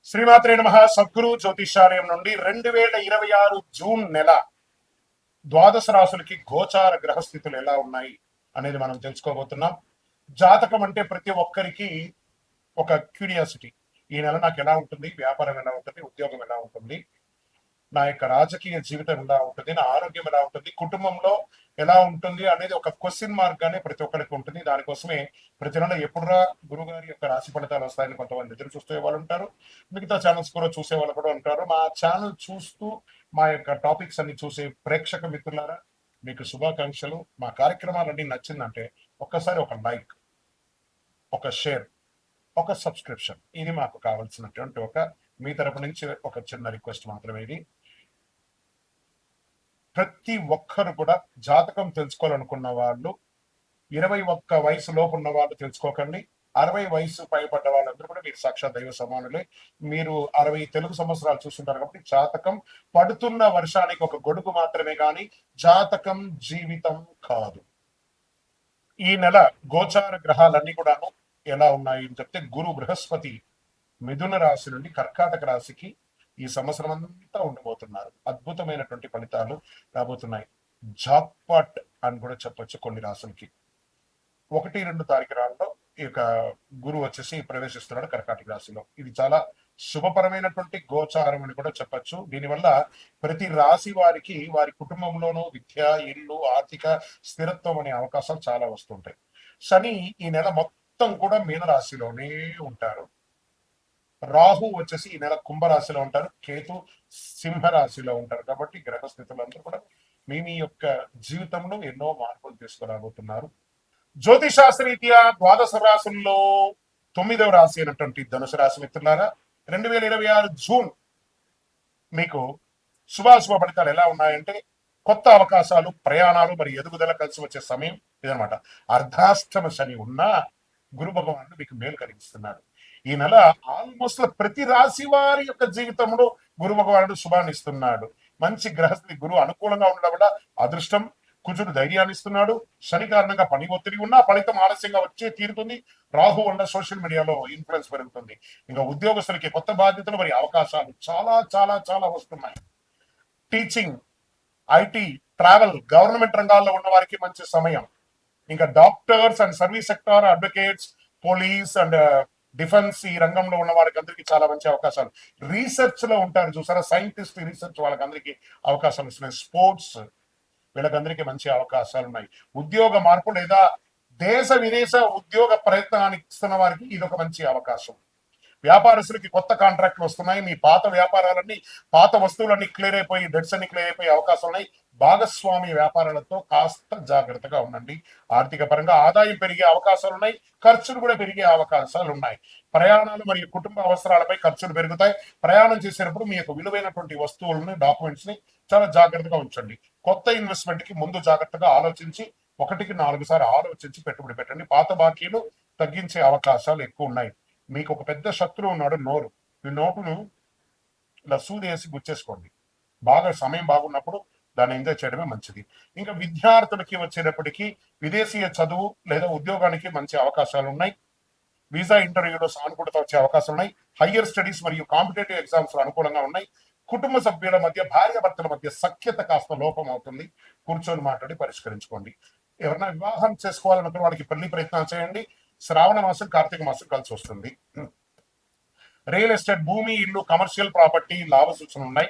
శ్రీమాత్రే నమః. సద్గురు జ్యోతిషాలయం నుండి 2026 జూన్ నెల ద్వాదశ రాశులకి గోచార గ్రహస్థితులు ఎలా ఉన్నాయి అనేది మనం తెలుసుకోబోతున్నాం. జాతకం అంటే ప్రతి ఒక్కరికి ఒక క్యూరియాసిటీ. ఈ నెల నాకు ఎలా ఉంటుంది, వ్యాపారం ఎలా ఉంటుంది, ఉద్యోగం ఎలా ఉంటుంది, నా యొక్క రాజకీయ జీవితం ఎలా ఉంటుంది, నా ఆరోగ్యం ఎలా ఉంటుంది, కుటుంబంలో ఎలా ఉంటుంది అనేది ఒక క్వశ్చన్ మార్క్ గానే ప్రతి ఒక్కరికి ఉంటుంది. దానికోసమే ప్రతి నెల ఎప్పుడురా గురువు గారి యొక్క రాశి ఫలితాలు వస్తాయని కొంతమంది ఎదురు చూసే వాళ్ళు ఉంటారు. మిగతా ఛానల్స్ కూడా చూసే వాళ్ళు కూడా ఉంటారు. మా ఛానల్ చూస్తూ మా యొక్క టాపిక్స్ అన్ని చూసే ప్రేక్షక మిత్రులారా, మీకు శుభాకాంక్షలు. మా కార్యక్రమాలన్నీ నచ్చిందంటే ఒక్కసారి ఒక లైక్, ఒక షేర్, ఒక సబ్స్క్రిప్షన్, ఇది మాకు కావాల్సినటువంటి మీ తరపు నుంచి ఒక చిన్న రిక్వెస్ట్ మాత్రమే. ఇది ప్రతి ఒక్కరు కూడా జాతకం తెలుసుకోవాలనుకున్న వాళ్ళు 21 వయసు లోపు ఉన్న వాళ్ళు తెలుసుకోకండి. 60 వయసు పైబడ్డ వాళ్ళందరూ కూడా మీరు సాక్షాత్ దైవ సమానులే. మీరు 60 తెలుగు సంవత్సరాలు చూస్తుంటారు కాబట్టి జాతకం పడుతున్న వర్షానికి ఒక గొడుగు మాత్రమే కానీ జాతకం జీవితం కాదు. ఈ నెల గోచార గ్రహాలన్నీ కూడాను ఎలా ఉన్నాయి అని చెప్తే, గురు బృహస్పతి మిథున రాశి నుండి కర్కాటక రాశికి ఈ సంవత్సరం అంతా ఉండబోతున్నారు. అద్భుతమైనటువంటి ఫలితాలు రాబోతున్నాయి. జాక్పాట్ అని కూడా చెప్పొచ్చు కొన్ని రాశులకి. 1-2 తారీఖులలో ఈ యొక్క గురువు వచ్చేసి ప్రవేశిస్తున్నాడు కర్కాటక రాశిలో. ఇది చాలా శుభపరమైనటువంటి గోచారం అని కూడా చెప్పచ్చు. దీనివల్ల ప్రతి రాశి వారికి వారి కుటుంబంలోనూ విద్య, ఇల్లు, ఆర్థిక స్థిరత్వం అనే అవకాశాలు చాలా వస్తుంటాయి. శని ఈ నెల మొత్తం కూడా మీనరాశిలోనే ఉంటారు. రాహు వచ్చేసి ఈ నెల కుంభరాశిలో ఉంటారు. కేతు సింహరాశిలో ఉంటారు. కాబట్టి గ్రహస్థితులందరూ కూడా మీ యొక్క జీవితంలో ఎన్నో మార్పులు తీసుకురాబోతున్నారు. జ్యోతిశాస్త్రరీత్యా ద్వాదశ రాశుల్లో 9వ రాశి అయినటువంటి ధనుసు రాశి మిత్రులారా, 2026 జూన్ మీకు శుభాశుభ ఫలితాలు ఎలా ఉన్నాయంటే, కొత్త అవకాశాలు, ప్రయాణాలు, మరి ఎదుగుదల కలిసి వచ్చే సమయం ఇదనమాట. అర్ధాష్టమ శని ఉన్నా గురు భగవానుడు మీకు మేలు కలిగిస్తున్నాడు. ఈ నెల ఆల్మోస్ట్ ప్రతి రాశి వారి యొక్క జీవితంలో గురు భగవానుడు శుభాన్ని ఇస్తున్నాడు. మంచి గ్రహస్థితి, గురువు అనుకూలంగా ఉండడం వల్ల అదృష్టం, కుజుడు ధైర్యాన్ని ఇస్తున్నాడు. శని కారణంగా పని ఒత్తిడి ఉన్నా ఫలితం ఆలస్యంగా వచ్చే తీరుతుంది. రాహు వల్ల సోషల్ మీడియాలో ఇన్ఫ్లుయెన్స్ పెరుగుతుంది. ఇంకా ఉద్యోగస్తులకి కొత్త బాధ్యతలు, మరి అవకాశాలు చాలా చాలా చాలా వస్తున్నాయి. టీచింగ్, ఐటీ, ట్రావెల్, గవర్నమెంట్ రంగాల్లో ఉన్న వారికి మంచి సమయం. ఇంకా doctors and service sector, advocates, police and defence ఈ రంగంలో ఉన్న వారికి అందరికీ చాలా మంచి అవకాశాలు. రీసెర్చ్ లో ఉంటారు చూసారా, సైంటిస్ట్, రీసెర్చ్ వాళ్ళకందరికీ అవకాశాలు వస్తున్నాయి. స్పోర్ట్స్ వీళ్ళకందరికీ మంచి అవకాశాలు ఉన్నాయి. ఉద్యోగ మార్పు లేదా దేశ విదేశ ఉద్యోగ ప్రయత్నానికి ఇస్తున్న వారికి ఇది ఒక మంచి అవకాశం. వ్యాపారస్తులకి కొత్త కాంట్రాక్ట్లు వస్తున్నాయి. మీ పాత వ్యాపారాలన్నీ, పాత వస్తువులన్నీ క్లియర్ అయిపోయి, డెట్స్ అన్ని క్లియర్ అయిపోయి అవకాశం ఉన్నాయి. భాగస్వామి వ్యాపారాలతో కాస్త జాగ్రత్తగా ఉండండి. ఆర్థిక పరంగా ఆదాయం పెరిగే అవకాశాలు ఉన్నాయి. ఖర్చులు కూడా పెరిగే అవకాశాలు ఉన్నాయి. ప్రయాణాలు మరియు కుటుంబ అవసరాలపై ఖర్చులు పెరుగుతాయి. ప్రయాణం చేసేటప్పుడు మీ యొక్క విలువైనటువంటి వస్తువులను, డాక్యుమెంట్స్ ని చాలా జాగ్రత్తగా ఉంచండి. కొత్త ఇన్వెస్ట్మెంట్ కి ముందు జాగ్రత్తగా ఆలోచించి 1-4 సార్లు ఆలోచించి పెట్టుబడి పెట్టండి. పాత బాకీలు తగ్గించే అవకాశాలు ఎక్కువ ఉన్నాయి. మీకు ఒక పెద్ద శత్రువు ఉన్నాడు, నోరు. ఈ నోటును ఇలా సూదేసి గుచ్చేసుకోండి. బాగా సమయం బాగున్నప్పుడు దాన్ని ఎంజాయ్ చేయడమే మంచిది. ఇంకా విద్యార్థులకి వచ్చేటప్పటికి విదేశీయ చదువు లేదా ఉద్యోగానికి మంచి అవకాశాలు ఉన్నాయి. వీసా ఇంటర్వ్యూలో సానుకూలత వచ్చే అవకాశాలు ఉన్నాయి. హయ్యర్ స్టడీస్ మరియు కాంపిటేటివ్ ఎగ్జామ్స్ అనుకూలంగా ఉన్నాయి. కుటుంబ సభ్యుల మధ్య, భార్యాభర్తల మధ్య సఖ్యత కాస్త లోపం అవుతుంది. కూర్చొని మాట్లాడి పరిష్కరించుకోండి. ఎవరైనా వివాహం చేసుకోవాలనుకున్న వాళ్ళకి పెళ్లి ప్రయత్నాలు చేయండి. శ్రావణ మాసం, కార్తీక మాసం కలిసి వస్తుంది. రియల్ ఎస్టేట్, భూమి, ఇల్లు, కమర్షియల్ ప్రాపర్టీ లాభ సూచనలు ఉన్నాయి.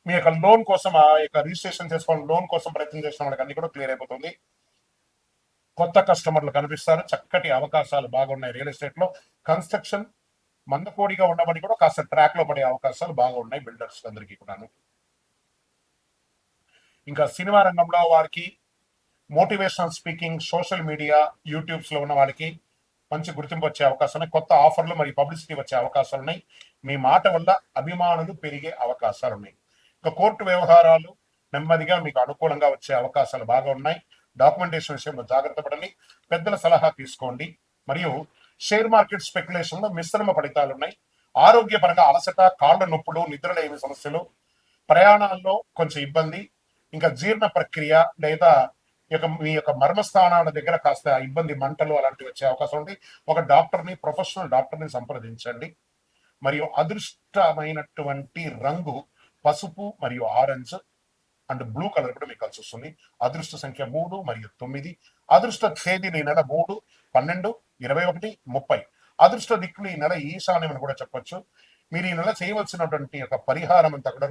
మీ యొక్క లోన్ కోసం, ఆ యొక్క రిజిస్ట్రేషన్ చేసుకోవాలి, లోన్ కోసం ప్రయత్నం చేసిన వాళ్ళకి అన్ని కూడా క్లియర్ అయిపోతుంది. కొత్త కస్టమర్లు కనిపిస్తారు. చక్కటి అవకాశాలు బాగున్నాయి. రియల్ ఎస్టేట్ లో కన్స్ట్రక్షన్ మందకోడిగా ఉన్నప్పటికీ కూడా కాస్త ట్రాక్ లో పడే అవకాశాలు బాగున్నాయి బిల్డర్స్ అందరికీ కూడాను. ఇంకా సినిమా రంగంలో వారికి, motivational speaking, social media, YouTubes లో ఉన్న వాళ్ళకి మంచి గుర్తింపు వచ్చే అవకాశం ఉన్నాయి. కొత్త ఆఫర్లు మరియు పబ్లిసిటీ వచ్చే అవకాశాలు ఉన్నాయి. మీ మాట వల్ల అభిమానులు పెరిగే అవకాశాలు ఉన్నాయి. ఇంకా కోర్టు వ్యవహారాలు నెమ్మదిగా మీకు అనుకూలంగా వచ్చే అవకాశాలు బాగా ఉన్నాయి. డాక్యుమెంటేషన్ విషయంలో జాగ్రత్త పడండి. పెద్దల సలహా తీసుకోండి. మరియు షేర్ మార్కెట్ స్పెక్యులేషన్ లో మిశ్రమ ఫలితాలు ఉన్నాయి. ఆరోగ్యపరంగా అలసట, కాళ్ళ నొప్పులు, నిద్రలేమి సమస్యలు, ప్రయాణాల్లో కొంచెం ఇబ్బంది, ఇంకా జీర్ణ ప్రక్రియ లేదా ఇక మీ యొక్క మర్మస్థానాల దగ్గర కాస్త ఇబ్బంది, మంటలు అలాంటివి వచ్చే అవకాశం ఉంది. ఒక డాక్టర్ని, ప్రొఫెషనల్ డాక్టర్ని సంప్రదించండి. మరియు అదృష్టమైనటువంటి రంగు పసుపు మరియు ఆరెంజ్ అండ్ బ్లూ కలర్ కూడా మీకు కలిసి వస్తుంది. అదృష్ట సంఖ్య 3 మరియు 9. అదృష్ట తేదీలు ఈ నెల 3, 12, 21, 30. అదృష్ట దిక్కులు ఈ నెల ఈశాన్యం అని కూడా చెప్పొచ్చు. మీరు ఈ నెల చేయవలసినటువంటి యొక్క పరిహారం అంతా కూడా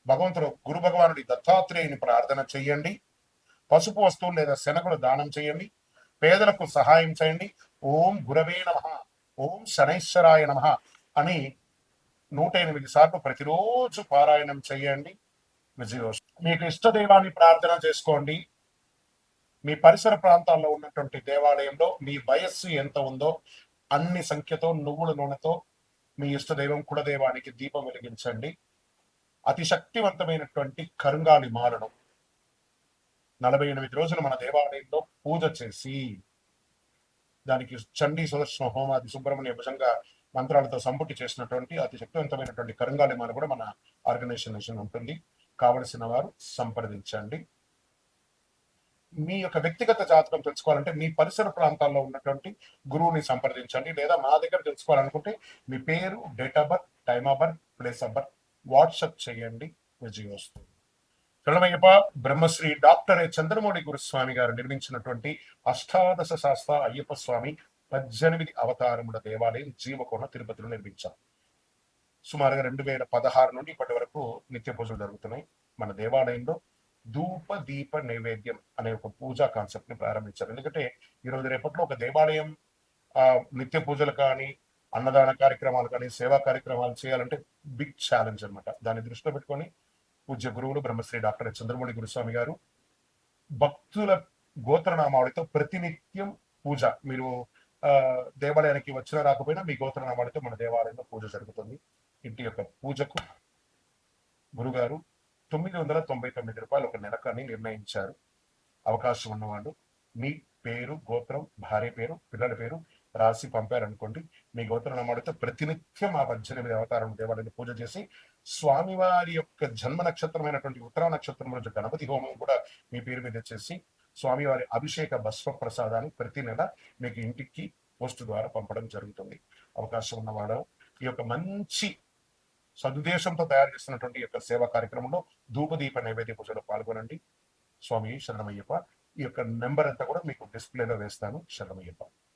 భగవంతుడు గురు భగవానుడి దత్తాత్రేయుని ప్రార్థన చేయండి. పసుపు వస్తువులు లేదా శనగలు దానం చేయండి. పేదలకు సహాయం చేయండి. ఓం గురవే నమః, ఓం శనైశ్వరాయ నమః అని 108 సార్లు ప్రతిరోజు పారాయణం చేయండి. మీకు ఇష్ట దైవాన్ని ప్రార్థన చేసుకోండి. మీ పరిసర ప్రాంతాల్లో ఉన్నటువంటి దేవాలయంలో మీ వయస్సు ఎంత ఉందో అన్ని సంఖ్యతో నువ్వుల నూనెతో మీ ఇష్ట దైవం కులదైవానికి దీపం వెలిగించండి. అతి శక్తివంతమైనటువంటి కరుంగాలి మాలను 48 రోజులు మన దేవాలయంలో పూజ చేసి దానికి చండీ సుదర్శన హోమాది సుబ్రహ్మణ్య భుజంగా మంత్రాలతో సంపుటి చేసినటువంటి అతి శక్తివంతమైనటువంటి కరుంగాలి మాల కూడా మన ఆర్గనైజేషన్ ఉంటుంది. కావలసిన వారు సంప్రదించండి. మీ యొక్క వ్యక్తిగత జాతకం తెలుసుకోవాలంటే మీ పరిసర ప్రాంతాల్లో ఉన్నటువంటి గురువుని సంప్రదించండి. లేదా మా దగ్గర తెలుసుకోవాలనుకుంటే మీ పేరు, date of birth, time of birth, place of birth WhatsApp చేయండి. విజయోస్తు. శరణమయ్యప్ప. బ్రహ్మశ్రీ డాక్టర్ చంద్రమౌళి గురుస్వామి గారు నిర్మించినటువంటి అష్టాదశ శాస్త్ర అయ్యప్ప స్వామి 18 అవతారముల దేవాలయం జీవకోణ తిరుపతిలో నిర్మించారు. సుమారుగా 2016 నుండి ఇప్పటి వరకు నిత్య పూజలు జరుగుతున్నాయి. మన దేవాలయంలో ధూప దీప నైవేద్యం అనే ఒక పూజా కాన్సెప్ట్ ని ప్రారంభించారు. ఎందుకంటే ఈరోజు రేపట్లో ఒక దేవాలయం నిత్య పూజలు కానీ, అన్నదాన కార్యక్రమాలు కానీ, సేవా కార్యక్రమాలు చేయాలంటే బిగ్ ఛాలెంజ్ అనమాట. దాన్ని దృష్టిలో పెట్టుకొని పూజ్య గురువులు బ్రహ్మశ్రీ డాక్టర్ చంద్రమౌళి గురుస్వామి గారు భక్తుల గోత్రనామావళితో ప్రతినిత్యం పూజ. మీరు దేవాలయానికి వచ్చినా రాకపోయినా మీ గోత్రనామావళితో మన దేవాలయంలో పూజ జరుగుతుంది. ఇంటి యొక్క పూజకు గురుగారు 999 రూపాయలు ఒక నెలకు అని నిర్ణయించారు. అవకాశం ఉన్నవాళ్ళు మీ పేరు, గోత్రం, భార్య పేరు, పిల్లల పేరు రాసి పంపారనుకోండి. మీ గోత్రనామాలతో ప్రతినిత్యం ఆ 18 అవతారం దేవాలయాన్ని పూజ చేసి స్వామివారి యొక్క జన్మ నక్షత్రమైనటువంటి ఉత్తరా నక్షత్రం రోజు గణపతి హోమం కూడా మీ పేరు మీద చేసి స్వామివారి అభిషేక భస్మ ప్రసాదాన్ని ప్రతి నెల మీకు ఇంటికి పోస్ట్ ద్వారా పంపడం జరుగుతుంది. అవకాశం ఉన్నవాడు ఈ యొక్క మంచి సదుద్దేశంతో తయారు చేస్తున్నటువంటి యొక్క సేవా కార్యక్రమంలో ధూపదీప నైవేద్య పూజలో పాల్గొనండి. స్వామి శరణమయ్యప్ప. ఈ యొక్క నెంబర్ అంతా కూడా మీకు డిస్ప్లేలో వేస్తాను. శరణమయ్యప్ప.